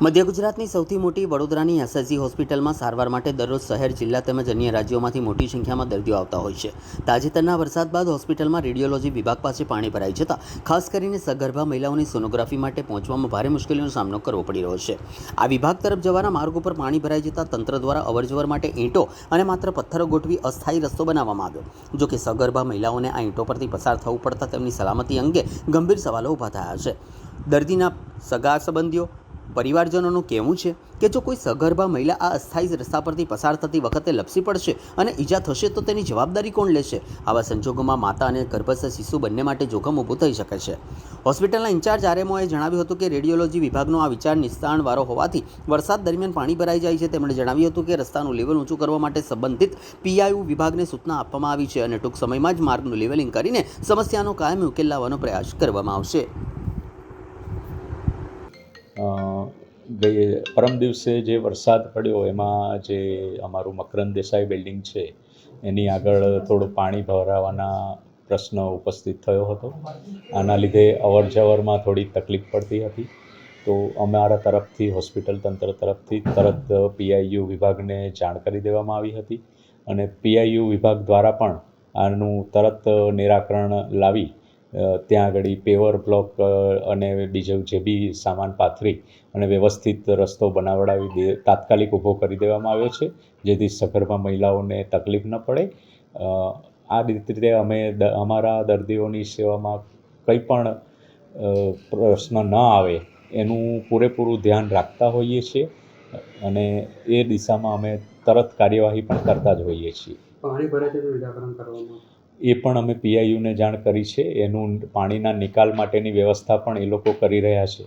મધ્ય ગુજરાતની સૌથી મોટી વડોદરાની એસએસજી હોસ્પિટલમાં સારવાર માટે દરરોજ શહેર, જિલ્લા તેમજ અન્ય રાજ્યોમાંથી મોટી સંખ્યામાં દર્દીઓ આવતા હોય છે. તાજેતરના વરસાદ બાદ હોસ્પિટલમાં રેડિયોલોજી વિભાગ પાસે પાણી ભરાઈ જતાં ખાસ કરીને સગર્ભા મહિલાઓની સોનોગ્રાફી માટે પહોંચવામાં ભારે મુશ્કેલીનો સામનો કરવો પડી રહ્યો છે. આ વિભાગ તરફ જવાના માર્ગ ઉપર પાણી ભરાઈ જતાં તંત્ર દ્વારા અવરજવર માટે ઈંટો અને માત્ર પથ્થરો ગોઠવી અસ્થાયી રસ્તો બનાવવામાં આવ્યો. જો કે સગર્ભા મહિલાઓને આ ઈંટો પરથી પસાર થવું પડતા તેમની સલામતી અંગે ગંભીર સવાલો ઊભા થયા છે. દર્દીના સગા સંબંધીઓ, પરિવારજનોનું કહેવું છે કે જો કોઈ સગર્ભા મહિલા આ અસ્થાયી રસ્તા પરથી પસાર થતી વખતે લપસી પડશે અને ઈજા થશે તો તેની જવાબદારી કોણ લેશે? આવા સંજોગોમાં માતા અને ગર્ભસ્થ શિશુ બંને માટે જોખમ ઊભું થઈ શકે છે. હોસ્પિટલના ઇન્ચાર્જ આરએમઓએ જણાવ્યું હતું કે રેડિયોલોજી વિભાગનો આ વિચાર નિસ્તાણવાળો હોવાથી વરસાદ દરમિયાન પાણી ભરાઈ જાય છે. તેમણે જણાવ્યું હતું કે રસ્તાનું લેવલ ઊંચું કરવા માટે સંબંધિત પીઆઈયુ વિભાગને સૂચના આપવામાં આવી છે અને ટૂંક સમયમાં જ માર્ગનું લેવલિંગ કરીને સમસ્યાનો કાયમી ઉકેલ લાવવાનો પ્રયાસ કરવામાં આવશે. પરમ દિવસે જે વરસાદ પડ્યો એમાં જે અમારું મકરંદ દેસાઈ બિલ્ડિંગ છે એની આગળ થોડું પાણી ભરાવાના પ્રશ્ન ઉપસ્થિત થયો હતો. આના લીધે અવર જવરમાં થોડી તકલીફ પડતી હતી. તો અમારા તરફથી હોસ્પિટલ તંત્ર તરફથી તરત પીઆઈયુ વિભાગને જાણ કરી દેવામાં આવી હતી અને પીઆઈયુ વિભાગ દ્વારા પણ આનું તરત નિરાકરણ લાવી ત્યાં આગળ પેવર બ્લોક અને બીજો જે બી સામાન પાથરી અને વ્યવસ્થિત રસ્તો બનાવડાવી તાત્કાલિક ઊભો કરી દેવામાં આવ્યો છે, જેથી સગર્ભા મહિલાઓને તકલીફ ન પડે. આ રીતે અમે અમારા દર્દીઓની સેવામાં કંઈ પણ પ્રશ્ન ન આવે એનું પૂરેપૂરું ધ્યાન રાખતા હોઈએ છીએ અને એ દિશામાં અમે તરત કાર્યવાહી પણ કરતા જ હોઈએ છીએ. પાણી ભરે તેનું નિરાકરણ કરવામાં એ પણ અમે પીઆઈયુને જાણ કરી છે. એનું પાણીના નિકાલ માટેની વ્યવસ્થા પણ એ લોકો કરી રહ્યા છે.